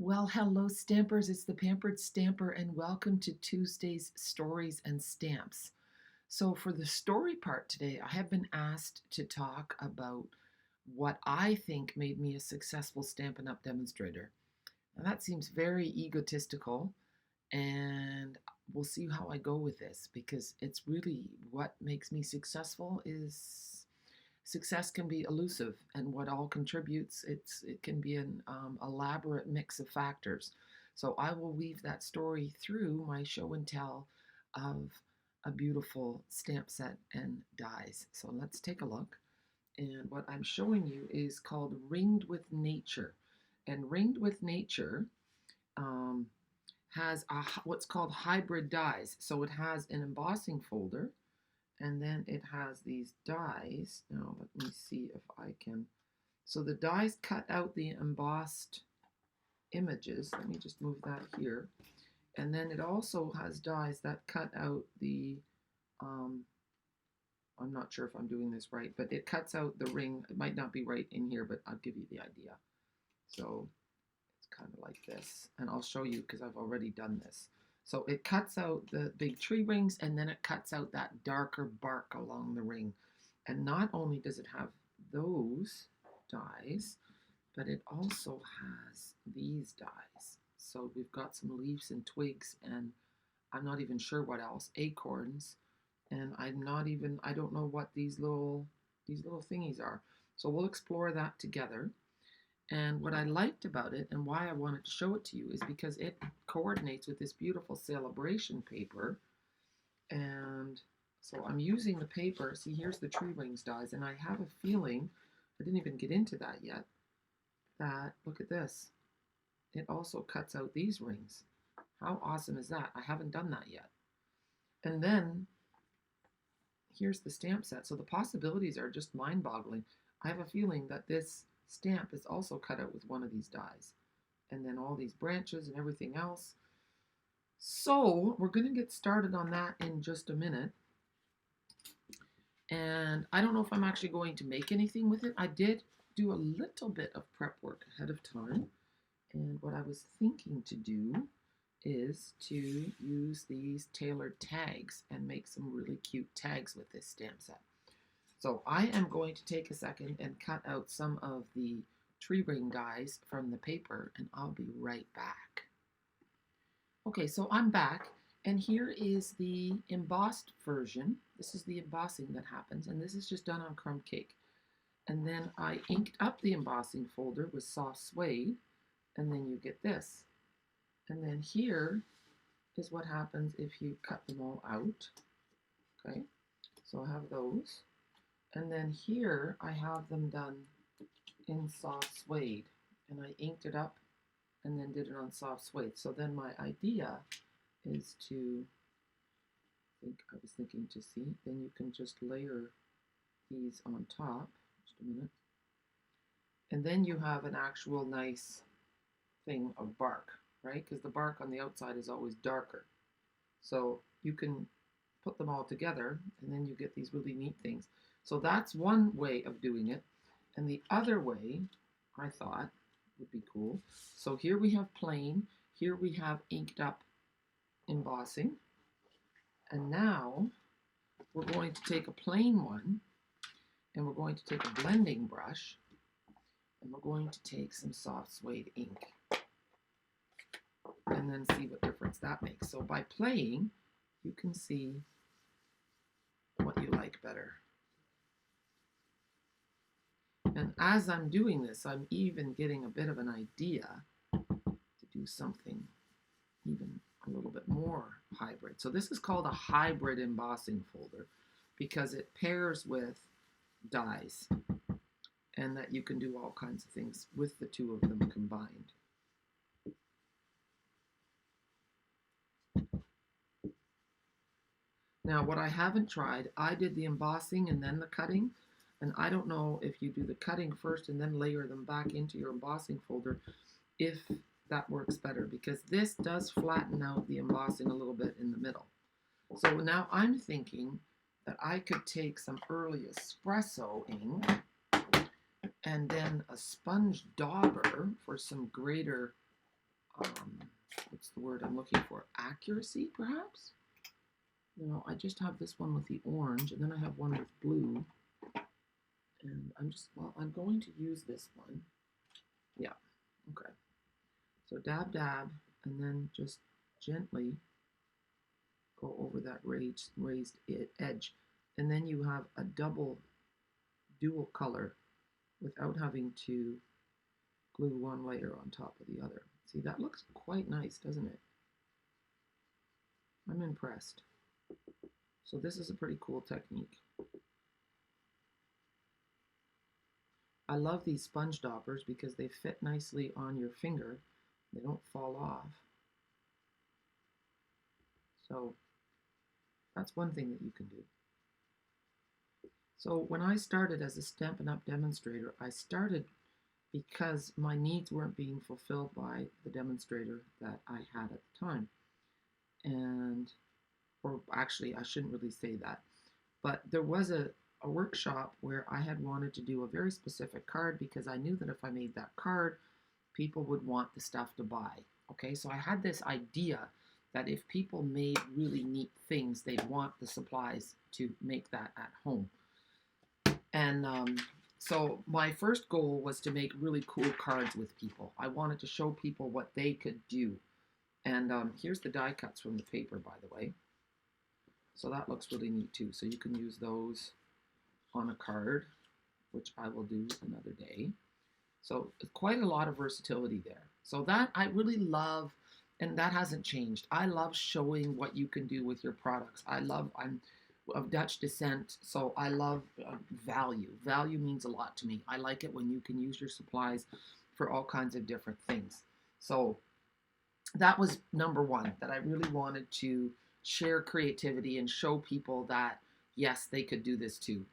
Well, hello, Stampers. It's the Pampered Stamper, and welcome to Tuesday's Stories and Stamps. So, for the story part today, I have been asked to talk about what I think made me a successful Stampin' Up! Demonstrator. Now, that seems very egotistical, and we'll see how I go with this because it's really what makes me successful is success can be elusive, and what all contributes, it can be an elaborate mix of factors. So I will weave that story through my show and tell of a beautiful stamp set and dies. So let's take a look. And what I'm showing you is called Ringed with Nature. And Ringed with Nature um, has what's called hybrid dies. So it has an embossing folder, and then it has these dies. Now let me see if I can. So the dies cut out the embossed images. Let me just move that here. And then it also has dies that cut out the, I'm not sure if I'm doing this right, but it cuts out the ring. It might not be right in here, but I'll give you the idea. So it's kind of like this. And I'll show you because I've already done this. So it cuts out the big tree rings, and then it cuts out that darker bark along the ring. And not only does it have those dies, but it also has these dies. So we've got some leaves and twigs, and I'm not even sure what else, acorns, and I don't know what these little thingies are. So we'll explore that together. And what I liked about it and why I wanted to show it to you is because it coordinates with this beautiful celebration paper. And so I'm using the paper. See, here's the tree rings dies, and I have a feeling, I didn't even get into that yet, that, look at this, it also cuts out these rings. How awesome is that? I haven't done that yet. And then here's the stamp set. So the possibilities are just mind-boggling. I have a feeling that this stamp is also cut out with one of these dies, and then all these branches and everything else. So we're going to get started on that in just a minute. And I don't know if I'm actually going to make anything with it. I did do a little bit of prep work ahead of time, and what I was thinking to do is to use these tailored tags and make some really cute tags with this stamp set. So I am going to take a second and cut out some of the tree ring dies from the paper, and I'll be right back. Okay, so I'm back, and here is the embossed version. This is the embossing that happens, and this is just done on crumb cake. And then I inked up the embossing folder with soft suede, and then you get this. And then here is what happens if you cut them all out. Okay, so I have those. And then here I have them done in soft suede, and I inked it up and then did it on soft suede. So then my idea is to, I was thinking to see, then you can just layer these on top, just a minute. And then you have an actual nice thing of bark, right? Because the bark on the outside is always darker. So you can put them all together, and then you get these really neat things. So that's one way of doing it. And the other way, I thought, would be cool. So here we have plain, here we have inked up embossing. And now we're going to take a plain one, and we're going to take a blending brush, and we're going to take some soft suede ink, and then see what difference that makes. So by playing, you can see what you like better. And as I'm doing this, I'm even getting a bit of an idea to do something even a little bit more hybrid. So this is called a hybrid embossing folder because it pairs with dies, and that you can do all kinds of things with the two of them combined. Now, what I haven't tried, I did the embossing and then the cutting, and I don't know if you do the cutting first and then layer them back into your embossing folder, if that works better, because this does flatten out the embossing a little bit in the middle. So now I'm thinking that I could take some early espresso ink and then a sponge dauber for some greater what's the word I'm looking for? Accuracy, perhaps? No, I just have this one with the orange, and then I have one with blue. And I'm going to use this one. Yeah, okay. So dab, dab, and then just gently go over that raised edge. And then you have a dual color without having to glue one layer on top of the other. See, that looks quite nice, doesn't it? I'm impressed. So this is a pretty cool technique. I love these sponge daubers because they fit nicely on your finger. They don't fall off. So that's one thing that you can do. So when I started as a Stampin' Up! Demonstrator, I started because my needs weren't being fulfilled by the demonstrator that I had at the time. Or actually, I shouldn't really say that, but there was a workshop where I had wanted to do a very specific card because I knew that if I made that card, people would want the stuff to buy. Okay, so I had this idea that if people made really neat things, they'd want the supplies to make that at home. And so my first goal was to make really cool cards with people. I wanted to show people what they could do. And here's the die cuts from the paper, by the way. So that looks really neat too. So you can use those on a card, which I will do another day. So quite a lot of versatility there. So that I really love, and that hasn't changed. I love showing what you can do with your products. I'm of Dutch descent, so I love value. Value means a lot to me. I like it when you can use your supplies for all kinds of different things. So that was number one, that I really wanted to share creativity and show people that, yes, they could do this too.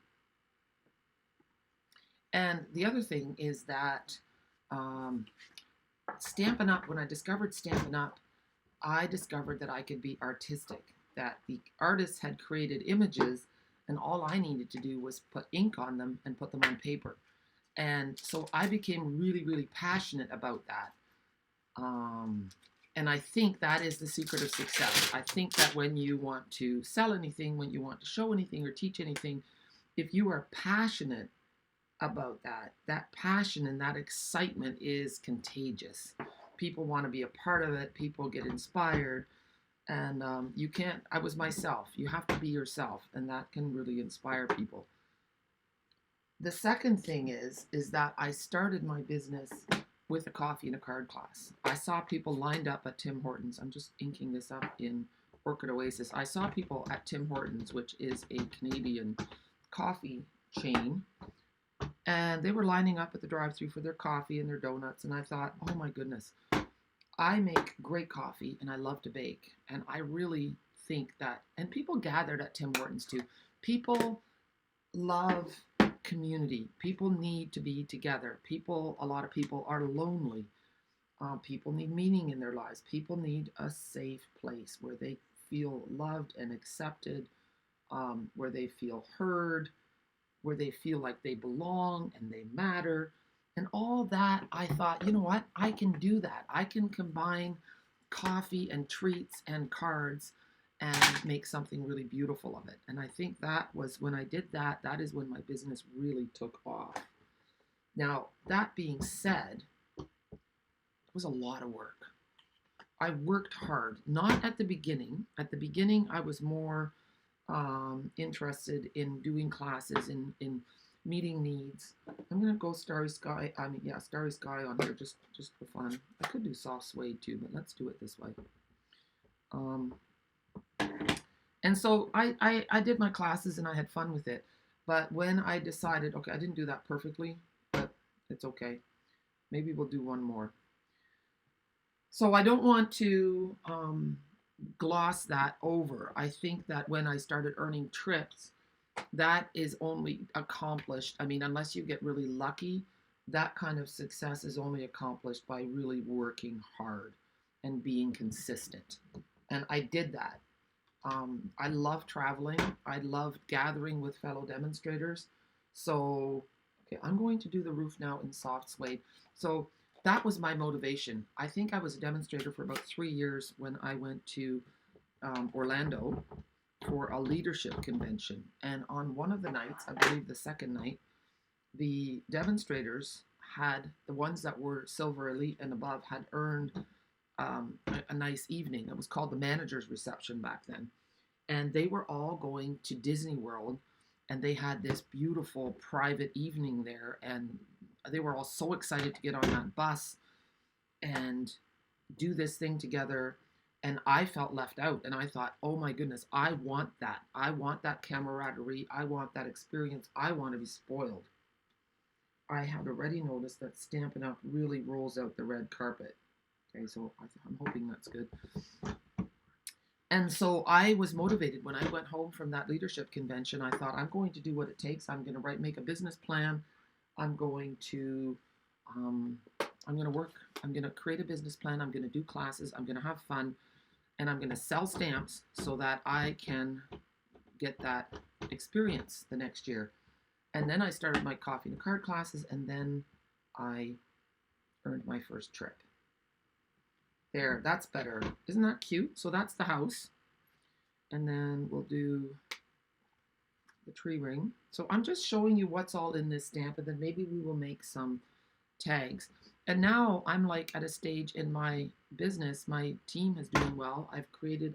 And the other thing is that Stampin' Up!, when I discovered Stampin' Up!, I discovered that I could be artistic, that the artists had created images and all I needed to do was put ink on them and put them on paper. And so I became really, really passionate about that. And I think that is the secret of success. I think that when you want to sell anything, when you want to show anything or teach anything, if you are passionate about that, that passion and that excitement is contagious. People want to be a part of it. People get inspired. And you can't, I was myself. You have to be yourself. And that can really inspire people. The second thing is that I started my business with a coffee and a card class. I saw people lined up at Tim Hortons. I'm just inking this up in Orchid Oasis. I saw people at Tim Hortons, which is a Canadian coffee chain, and they were lining up at the drive-thru for their coffee and their donuts, and I thought, oh my goodness, I make great coffee and I love to bake, and I really think that, and people gathered at Tim Hortons too. People love community. People need to be together. A lot of people are lonely. People need meaning in their lives. People need a safe place where they feel loved and accepted, where they feel heard, where they feel like they belong and they matter. And all that, I thought, you know what? I can do that. I can combine coffee and treats and cards and make something really beautiful of it. And I think that was when I did that, that is when my business really took off. Now, that being said, it was a lot of work. I worked hard, not at the beginning. At the beginning, I was more interested in doing classes, in meeting needs. I'm going to go Starry Sky on here just for fun. I could do soft suede too, but let's do it this way. And so I did my classes and I had fun with it. But when I decided, okay, I didn't do that perfectly, but it's okay. Maybe we'll do one more. So I don't want to gloss that over. I think that when I started earning trips, that is only accomplished. I mean, unless you get really lucky, that kind of success is only accomplished by really working hard and being consistent. And I did that. I love traveling. I love gathering with fellow demonstrators. So, okay, I'm going to do the roof now in soft suede. So that was my motivation. I think I was a demonstrator for about 3 years when I went to Orlando for a leadership convention. And on one of the nights, I believe the second night, the demonstrators had, the ones that were silver elite and above, had earned a nice evening. It was called the manager's reception back then. And they were all going to Disney World, and they had this beautiful private evening there. And they were all so excited to get on that bus and do this thing together. And I felt left out. And I thought, oh my goodness, I want that. I want that camaraderie. I want that experience. I want to be spoiled. I had already noticed that Stampin' Up! Really rolls out the red carpet. Okay, so I'm hoping that's good. And so I was motivated when I went home from that leadership convention. I thought, I'm going to do what it takes. I'm going to make a business plan. I'm going to work. I'm going to create a business plan. I'm going to do classes. I'm going to have fun, and I'm going to sell stamps so that I can get that experience the next year. And then I started my coffee and card classes, and then I earned my first trip. There, that's better. Isn't that cute? So that's the house. And then we'll do the tree ring. So I'm just showing you what's all in this stamp, and then maybe we will make some tags. And now I'm like at a stage in my business, my team is doing well. I've created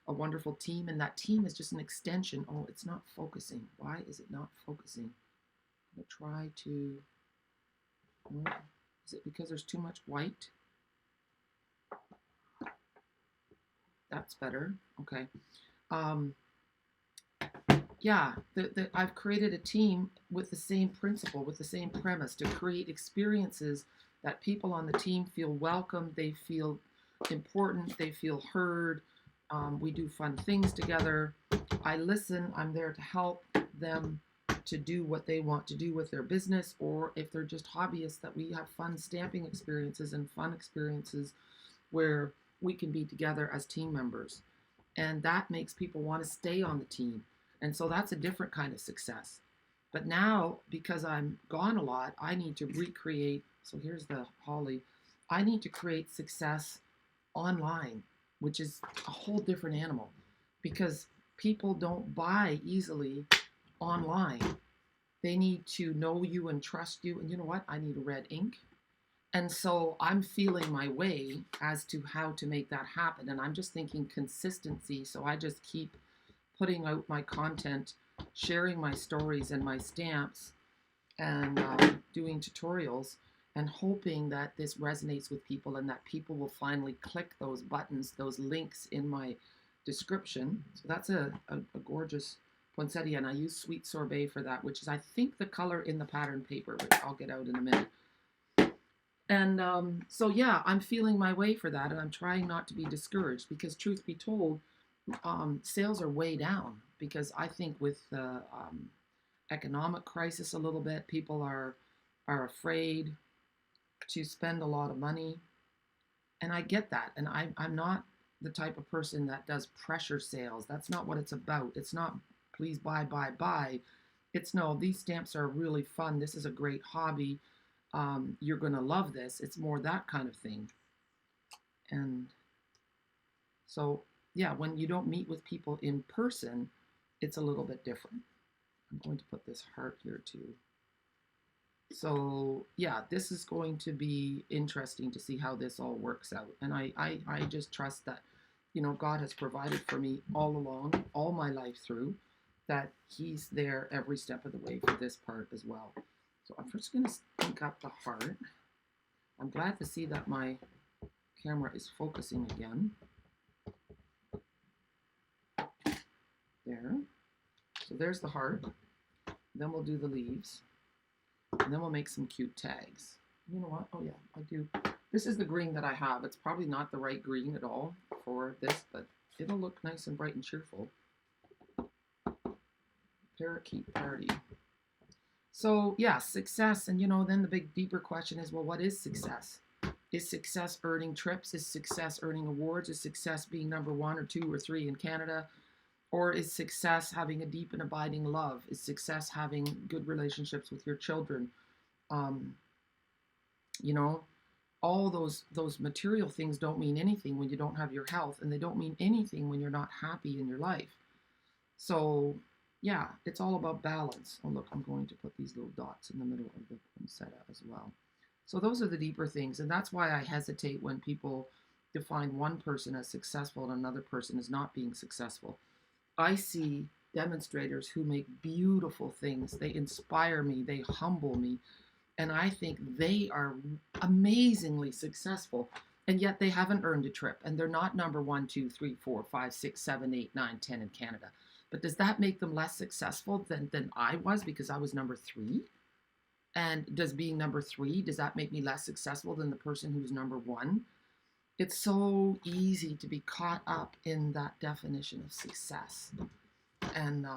a wonderful team, and that team is just an extension. Oh, it's not focusing. Why is it not focusing? I'm going to try to, oh, is it because there's too much white? That's better. Okay. Yeah, I've created a team with the same principle, with the same premise, to create experiences that people on the team feel welcome, they feel important, they feel heard. We do fun things together. I listen. I'm there to help them to do what they want to do with their business, or if they're just hobbyists, that we have fun stamping experiences and fun experiences where we can be together as team members. And that makes people want to stay on the team. And so that's a different kind of success. But now, because I'm gone a lot, I need to recreate. So here's the holly. I need to create success online, which is a whole different animal, because people don't buy easily online. They need to know you and trust you. And you know what? I need a red ink. And so I'm feeling my way as to how to make that happen. And I'm just thinking consistency. So I just keep putting out my content, sharing my stories and my stamps, and doing tutorials, and hoping that this resonates with people and that people will finally click those buttons, those links in my description. So that's a gorgeous poinsettia, and I use Sweet Sorbet for that, which is, I think, the color in the pattern paper, which I'll get out in a minute. And so, yeah, I'm feeling my way for that, and I'm trying not to be discouraged, because truth be told, sales are way down, because I think with the economic crisis a little bit, people are afraid to spend a lot of money. And I get that. And I'm not the type of person that does pressure sales. That's not what it's about. It's not please buy, buy, buy. It's no, these stamps are really fun. This is a great hobby. You're going to love this. It's more that kind of thing. And so, yeah, when you don't meet with people in person, it's a little bit different. I'm going to put this heart here too. So, yeah, this is going to be interesting to see how this all works out. And I just trust that, you know, God has provided for me all along, all my life through, that He's there every step of the way for this part as well. So I'm just going to ink up the heart. I'm glad to see that my camera is focusing again. There. So there's the heart. Then we'll do the leaves. And then we'll make some cute tags. You know what? Oh yeah, I do. This is the green that I have. It's probably not the right green at all for this, but it'll look nice and bright and cheerful. Parakeet party. So yeah, success. And you know, then the big deeper question is, well, what is success? Is success earning trips? Is success earning awards? Is success being number 1 or 2 or 3 in Canada? Or is success having a deep and abiding love? Is success having good relationships with your children? You know, all those material things don't mean anything when you don't have your health, and they don't mean anything when you're not happy in your life. So yeah, it's all about balance. Oh look, I'm going to put these little dots in the middle of the poinsettia as well. So those are the deeper things, and that's why I hesitate when people define one person as successful and another person as not being successful. I see demonstrators who make beautiful things. They inspire me, they humble me, and I think they are amazingly successful. And yet they haven't earned a trip, and they're not number 1, 2, 3, 4, 5, 6, 7, 8, 9, 10 in Canada. But does that make them less successful than I was because I was number 3? And does being number 3, does that make me less successful than the person who's number 1? It's so easy to be caught up in that definition of success. And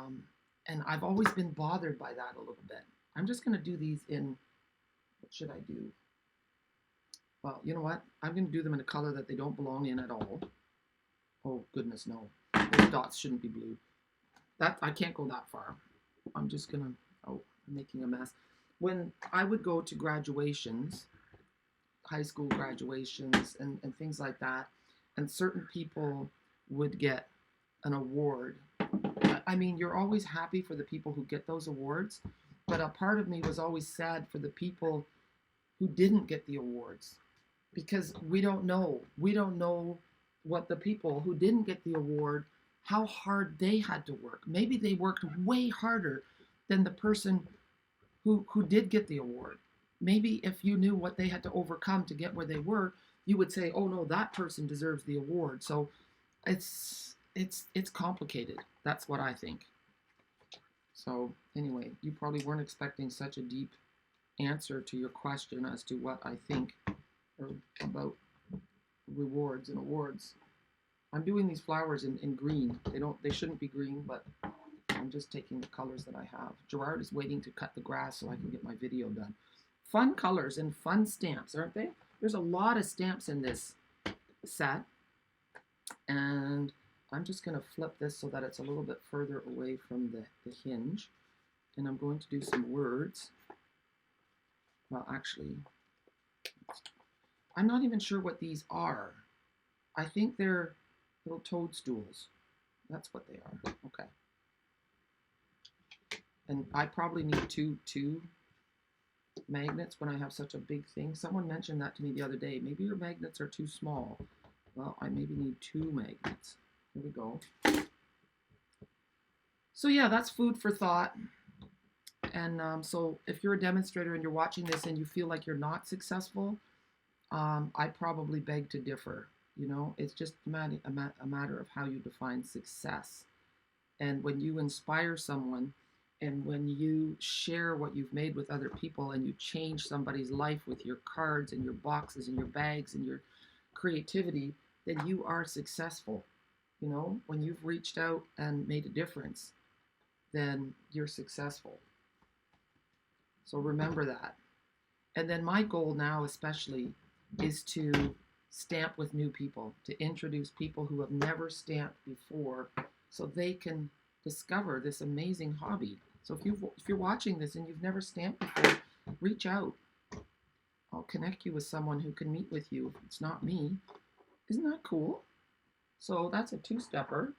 I've always been bothered by that a little bit. I'm just going to do these in, what should I do? Well, you know what? I'm going to do them in a color that they don't belong in at all. Oh, goodness, no. Those dots shouldn't be blue. I can't go that far. I'm just going to, oh, I'm making a mess. When I would go to graduations, high school graduations and things like that, and certain people would get an award. I mean, you're always happy for the people who get those awards, but a part of me was always sad for the people who didn't get the awards, because we don't know what the people who didn't get the award, how hard they had to work. Maybe they worked way harder than the person who did get the award. Maybe if you knew what they had to overcome to get where they were, you would say, oh no, that person deserves the award. So it's complicated. That's what I think. So anyway, you probably weren't expecting such a deep answer to your question as to what I think about rewards and awards. I'm doing these flowers in green. They shouldn't be green, but I'm just taking the colors that I have. Gerard is waiting to cut the grass so I can get my video done. Fun colors and fun stamps, aren't they? There's a lot of stamps in this set. And I'm just going to flip this so that it's a little bit further away from the hinge. And I'm going to do some words. Well, actually, I'm not even sure what these are. I think they're little toadstools. That's what they are. Okay. And I probably need two magnets when I have such a big thing. Someone mentioned that to me the other day. Maybe your magnets are too small. Well, I maybe need 2 magnets. Here we go. So yeah, that's food for thought. And so if you're a demonstrator and you're watching this and you feel like you're not successful, I probably beg to differ. You know, it's just a matter of how you define success. And when you inspire someone, and when you share what you've made with other people, and you change somebody's life with your cards and your boxes and your bags and your creativity, then you are successful. You know, when you've reached out and made a difference, then you're successful. So remember that. And then my goal now especially is to stamp with new people, to introduce people who have never stamped before so they can discover this amazing hobby. So if you're watching this and you've never stamped before, reach out. I'll connect you with someone who can meet with you if it's not me. Isn't that cool? So that's a 2-stepper.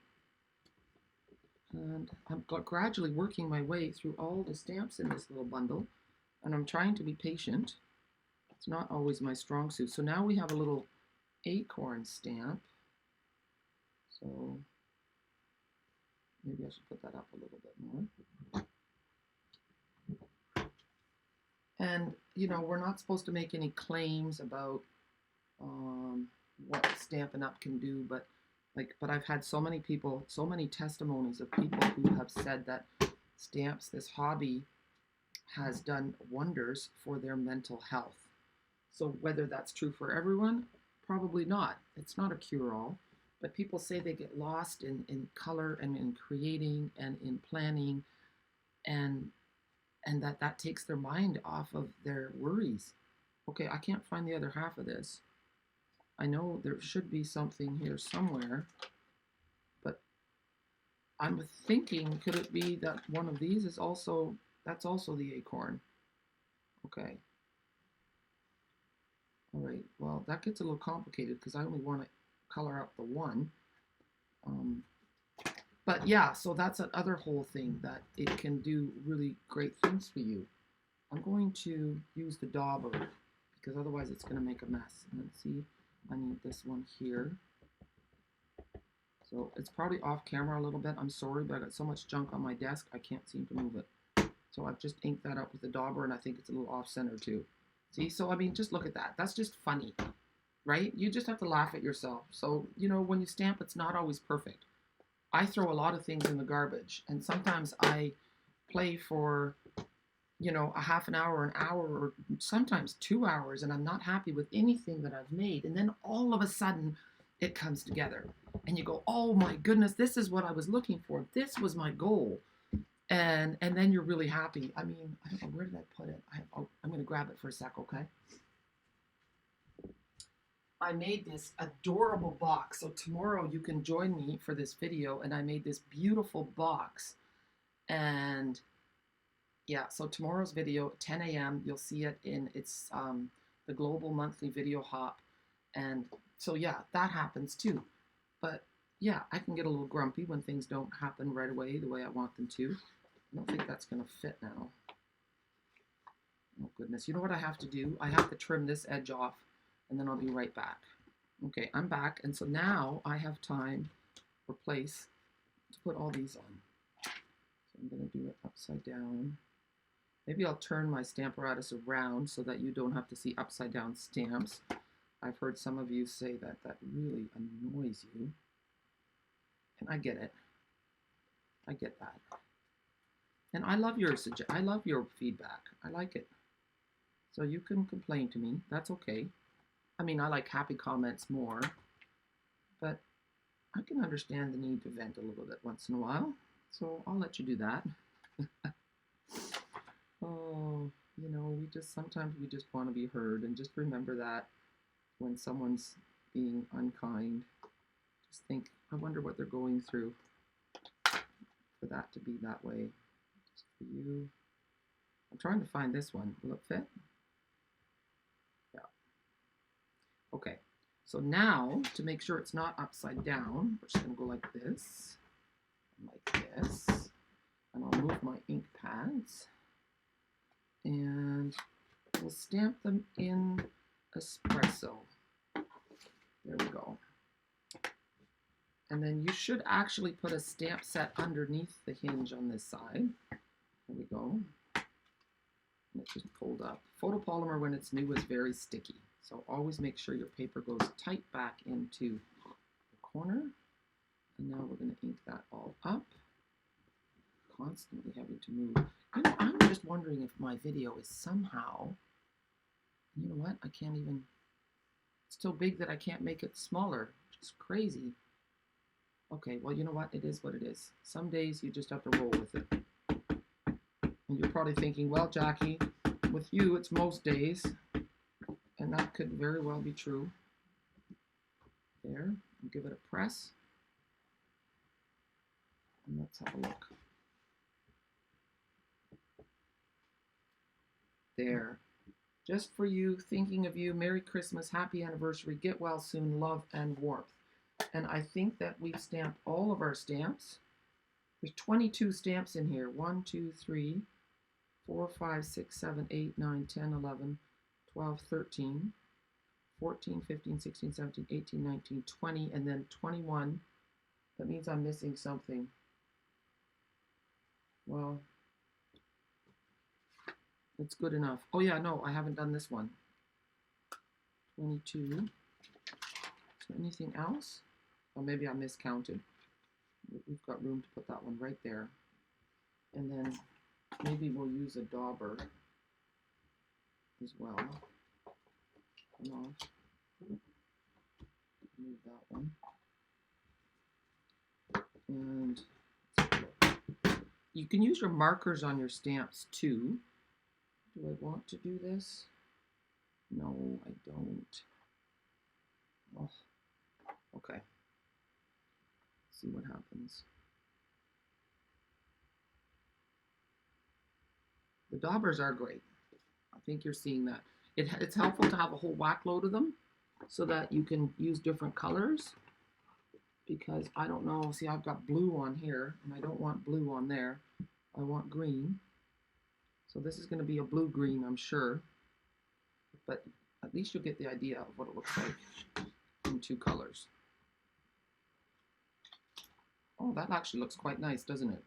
And I'm gradually working my way through all the stamps in this little bundle. And I'm trying to be patient. It's not always my strong suit. So now we have a little acorn stamp. So maybe I should put that up a little bit more. And, you know, we're not supposed to make any claims about what Stampin' Up! Can do, but I've had so many people, so many testimonies of people who have said that stamps, this hobby, has done wonders for their mental health. So whether that's true for everyone, probably not. It's not a cure-all, but people say they get lost in color and in creating and in planning, and that takes their mind off of their worries. Okay, I can't find the other half of this. I know there should be something here somewhere, but I'm thinking, could it be that one of these is also, that's also the acorn? Okay. All right, well, that gets a little complicated because I only want to color up the one. Um, but yeah, so that's another whole thing that it can do really great things for you. I'm going to use the dauber because otherwise it's going to make a mess. And let's see, I need this one here. So it's probably off camera a little bit. I'm sorry, but I got so much junk on my desk, I can't seem to move it. So I've just inked that up with the dauber, and I think it's a little off center too. See, so I mean, just look at that. That's just funny, right? You just have to laugh at yourself. So, you know, when you stamp, it's not always perfect. I throw a lot of things in the garbage, and sometimes I play for, you know, a half an hour, an hour, or sometimes 2 hours, and I'm not happy with anything that I've made. And then all of a sudden, it comes together. And you go, oh my goodness, this is what I was looking for. This was my goal. And then you're really happy. I mean, I don't know, where did I put it? I'm going to grab it for a sec, okay? I made this adorable box. So tomorrow you can join me for this video, and I made this beautiful box. And yeah, so tomorrow's video, 10 a.m., you'll see it in the Global Monthly Video Hop. And so yeah, that happens too. But yeah, I can get a little grumpy when things don't happen right away the way I want them to. I don't think that's going to fit now. Oh goodness, you know what I have to do? I have to trim this edge off, and then I'll be right back. Okay, I'm back, and so now I have time or place to put all these on. So I'm going to do it upside down. Maybe I'll turn my Stamparatus around so that you don't have to see upside down stamps. I've heard some of you say that that really annoys you. And I get it. I get that. And I love your feedback. I like it. So you can complain to me. That's okay. I mean, I like happy comments more, but I can understand the need to vent a little bit once in a while. So I'll let you do that. Oh, you know, sometimes we just want to be heard, and just remember that when someone's being unkind, just think, I wonder what they're going through for that to be that way. Just for you. I'm trying to find this one. Will it fit? Yeah. Okay. So now, to make sure it's not upside down, we're just going to go like this, and I'll move my ink pads, and we'll stamp them in espresso. There we go. And then you should actually put a stamp set underneath the hinge on this side. There we go. And it just pulled up. Photopolymer, when it's new, is very sticky. So always make sure your paper goes tight back into the corner. And now we're going to ink that all up. Constantly having to move. You know, I'm just wondering if my video is somehow, you know what, I can't even, it's so big that I can't make it smaller. It's crazy. Okay, well, you know what, it is what it is. Some days you just have to roll with it. And you're probably thinking, well, Jackie, with you, it's most days. And that could very well be true. There, and give it a press. And let's have a look. There. Just for you, thinking of you, Merry Christmas, Happy Anniversary, get well soon, love and warmth. And I think that we've stamped all of our stamps. There's 22 stamps in here. 1, 2, 3, 4, 5, 6, 7, 8, 9, 10, 11, 12, 13, 14, 15, 16, 17, 18, 19, 20, and then 21. That means I'm missing something. Well, it's good enough. Oh yeah, no, I haven't done this one. 22. Is there anything else? Or maybe I miscounted. We've got room to put that one right there. And then maybe we'll use a dauber as well. Come on. Move that one. And you can use your markers on your stamps too. Do I want to do this? No, I don't. Oh, okay. See what happens. The daubers are great. I think you're seeing that. It's helpful to have a whole whack load of them so that you can use different colors, because I don't know, see, I've got blue on here and I don't want blue on there. I want green. So this is going to be a blue-green, I'm sure, but at least you'll get the idea of what it looks like in two colors. Oh, that actually looks quite nice, doesn't it?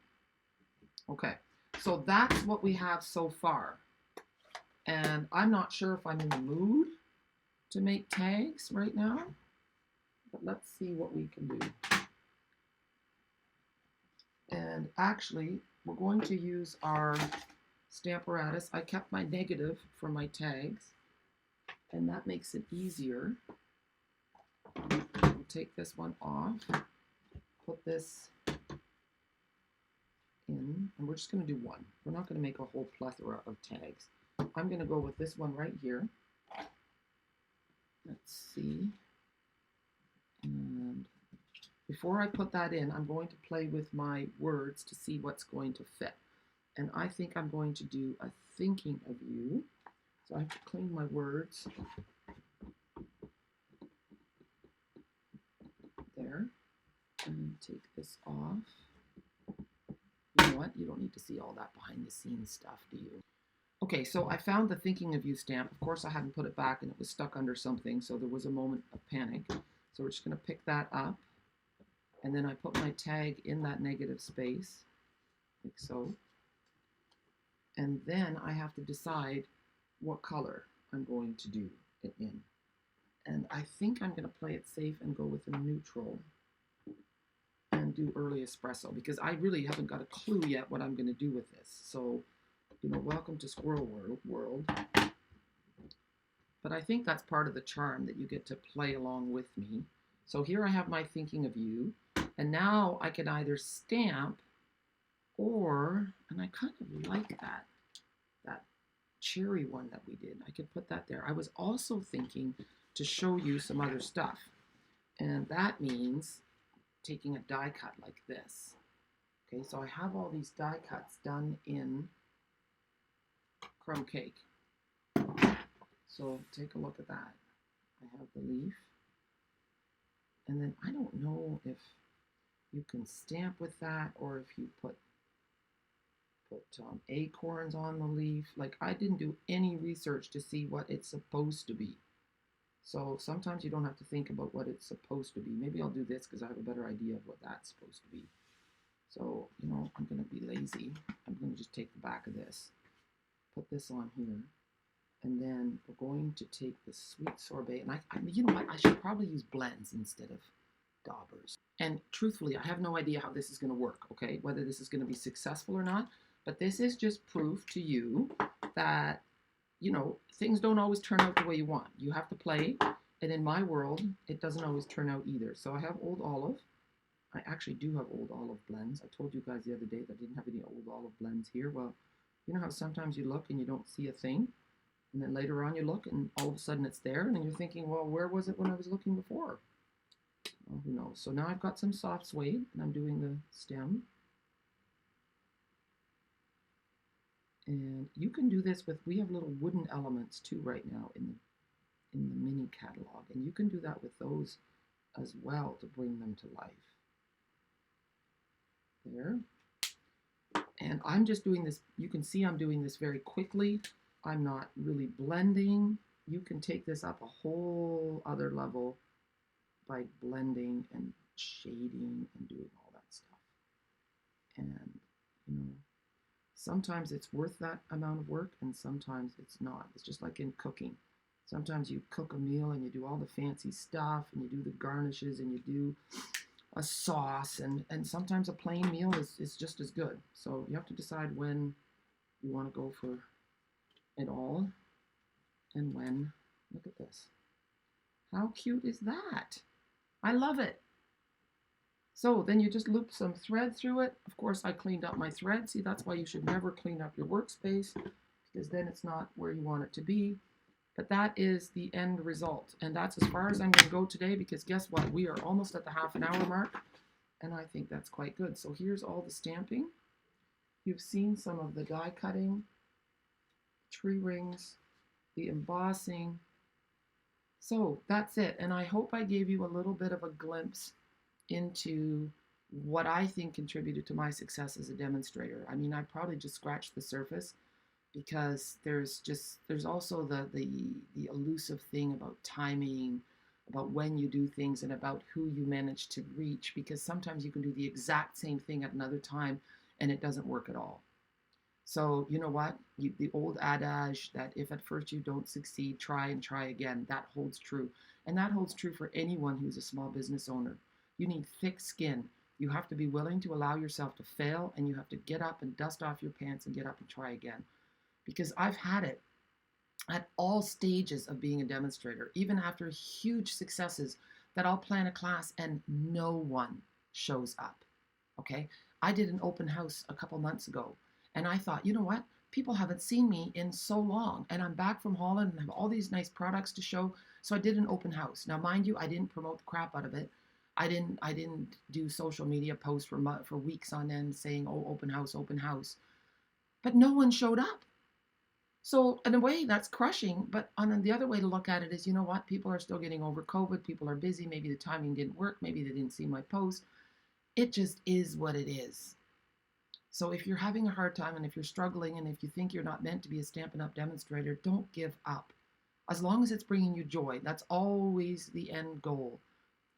Okay, so that's what we have so far. And I'm not sure if I'm in the mood to make tags right now, but let's see what we can do. And actually, we're going to use our Stamparatus. I kept my negative for my tags, and that makes it easier. We'll take this one off, put this in, and we're just going to do one. We're not going to make a whole plethora of tags. I'm going to go with this one right here. Let's see. And before I put that in, I'm going to play with my words to see what's going to fit. And I think I'm going to do a thinking of you. So I have to clean my words. There. And take this off. You know what? You don't need to see all that behind the scenes stuff, do you? Okay, so I found the thinking of you stamp. Of course, I hadn't put it back and it was stuck under something, so there was a moment of panic. So we're just going to pick that up. And then I put my tag in that negative space, like so. And then I have to decide what color I'm going to do it in. And I think I'm going to play it safe and go with a neutral and do early espresso, because I really haven't got a clue yet what I'm going to do with this. So, you know, welcome to Squirrel World. But I think that's part of the charm, that you get to play along with me. So here I have my thinking of you, and now I can either stamp or, and I kind of like that cherry one that we did. I could put that there. I was also thinking to show you some other stuff, and that means taking a die cut like this. Okay, so I have all these die cuts done in crumb cake. So take a look at that. I have the leaf. And then I don't know if you can stamp with that or if you put acorns on the leaf. Like, I didn't do any research to see what it's supposed to be. So sometimes you don't have to think about what it's supposed to be. Maybe I'll do this because I have a better idea of what that's supposed to be. So, you know, I'm going to be lazy. I'm going to just take the back of this, put this on here, and then we're going to take the sweet sorbet. And you know what? I should probably use blends instead of daubers. And truthfully, I have no idea how this is going to work, okay? Whether this is going to be successful or not. But this is just proof to you that, you know, things don't always turn out the way you want. You have to play. And in my world, it doesn't always turn out either. So I have Old Olive. I actually do have Old Olive blends. I told you guys the other day that I didn't have any Old Olive blends here. Well, you know how sometimes you look and you don't see a thing? And then later on you look and all of a sudden it's there. And then you're thinking, well, where was it when I was looking before? Well, who knows? So now I've got some soft suede and I'm doing the stem. And you can do this with, we have little wooden elements too right now in the mini catalog. And you can do that with those as well to bring them to life. There. And I'm just doing this, you can see I'm doing this very quickly. I'm not really blending. You can take this up a whole other level by blending and shading and doing all that stuff. And, you know, sometimes it's worth that amount of work and sometimes it's not. It's just like in cooking. Sometimes you cook a meal and you do all the fancy stuff and you do the garnishes and you do a sauce, and sometimes a plain meal is just as good. So you have to decide when you want to go for it all and when. Look at this. How cute is that? I love it. So then you just loop some thread through it. Of course, I cleaned up my thread. See, that's why you should never clean up your workspace, because then it's not where you want it to be. But that is the end result. And that's as far as I'm going to go today, because guess what? We are almost at the half-an-hour mark, and I think that's quite good. So here's all the stamping. You've seen some of the die cutting, tree rings, the embossing. So that's it. And I hope I gave you a little bit of a glimpse into what I think contributed to my success as a demonstrator. I mean, I probably just scratched the surface because there's also the elusive thing about timing, about when you do things and about who you manage to reach, because sometimes you can do the exact same thing at another time and it doesn't work at all. So, you know what? The old adage that if at first you don't succeed, try and try again, that holds true. And that holds true for anyone who's a small business owner. You need thick skin. You have to be willing to allow yourself to fail, and you have to get up and dust off your pants and get up and try again. Because I've had it at all stages of being a demonstrator, even after huge successes, that I'll plan a class and no one shows up. Okay. I did an open house a couple months ago and I thought, you know what? People haven't seen me in so long and I'm back from Holland and have all these nice products to show. So I did an open house. Now, mind you, I didn't promote the crap out of it. I didn't do social media posts for weeks on end saying, oh, open house, open house. But no one showed up. So in a way, that's crushing. But on the other way to look at it is, you know what? People are still getting over COVID. People are busy. Maybe the timing didn't work. Maybe they didn't see my post. It just is what it is. So if you're having a hard time and if you're struggling and if you think you're not meant to be a Stampin' Up! Demonstrator, don't give up. As long as it's bringing you joy, that's always the end goal.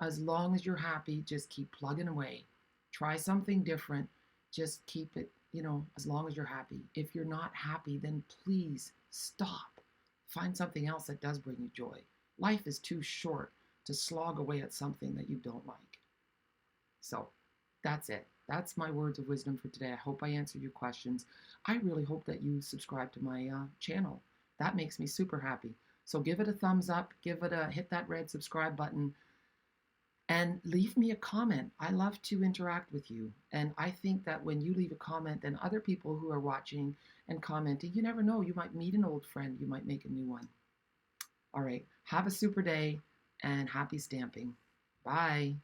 As long as you're happy, just keep plugging away. Try something different. Just keep it, as long as you're happy. If you're not happy, then please stop. Find something else that does bring you joy. Life is too short to slog away at something that you don't like. So that's it. That's my words of wisdom for today. I hope I answered your questions. I really hope that you subscribe to my channel. That makes me super happy. So give it a thumbs up, hit that red subscribe button, and leave me a comment. I love to interact with you. And I think that when you leave a comment, then other people who are watching and commenting, you never know, you might meet an old friend, you might make a new one. All right, have a super day and happy stamping. Bye.